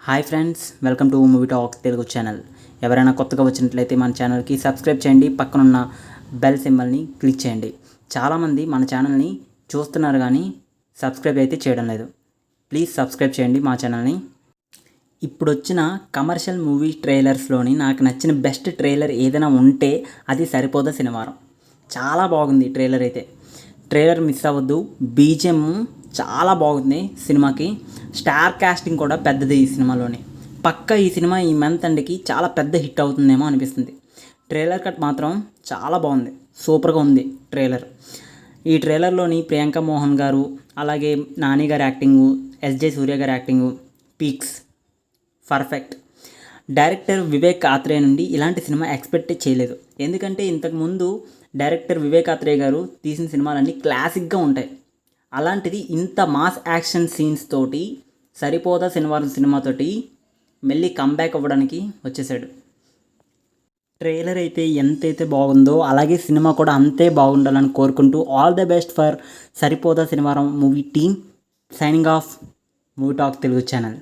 Hi friends, welcome to movie talk Telugu channel. ఎవరైనా కొత్తగా వచ్చినట్లయితే మన ఛానల్కి సబ్స్క్రైబ్ చేయండి, పక్కనున్న బెల్ సింబల్ని క్లిక్ చేయండి. చాలామంది మన ఛానల్ని చూస్తున్నారు కానీ సబ్స్క్రైబ్ అయితే చేయడం లేదు. ప్లీజ్ సబ్స్క్రైబ్ చేయండి మా ఛానల్ని. ఇప్పుడు వచ్చిన కమర్షియల్ మూవీ ట్రైలర్స్లోని నాకు నచ్చిన బెస్ట్ ట్రైలర్ ఏదైనా ఉంటే అది సరిపోదా శనివారం. చాలా బాగుంది ట్రైలర్ అయితే. ట్రైలర్ మిస్ అవ్వద్దు. బీజిఎం చాలా బాగుంది సినిమాకి. స్టార్ కాస్టింగ్ కూడా పెద్దది ఈ సినిమాలోని. పక్కా ఈ సినిమా ఈ మంత్ ఎండ్కి చాలా పెద్ద హిట్ అవుతుందేమో అనిపిస్తుంది. ట్రైలర్ కట్ మాత్రం చాలా బాగుంది, సూపర్గా ఉంది ట్రైలర్. ఈ ట్రైలర్లోని ప్రియాంక మోహన్ గారు, అలాగే నాని గారి యాక్టింగు, ఎస్జే సూర్య గారి acting peaks, perfect. Director Vivek Atreya నుండి ఇలాంటి సినిమా ఎక్స్పెక్ట్ చేయలేదు. ఎందుకంటే ఇంతకుముందు డైరెక్టర్ వివేక్ ఆత్రేయ గారు తీసిన సినిమాలన్నీ క్లాసిక్గా ఉంటాయి. అలాంటిది ఇంత మాస్ యాక్షన్ సీన్స్ తోటి సరిపోదా శనివారం సినిమాతోటి మళ్ళీ కంబ్యాక్ అవ్వడానికి వచ్చేసాడు. ట్రైలర్ అయితే ఎంతైతే బాగుందో అలాగే సినిమా కూడా అంతే బాగుండాలని కోరుకుంటూ ఆల్ ద బెస్ట్ ఫర్ సరిపోదా శనివారం movie team. Signing off movie talk Telugu channel.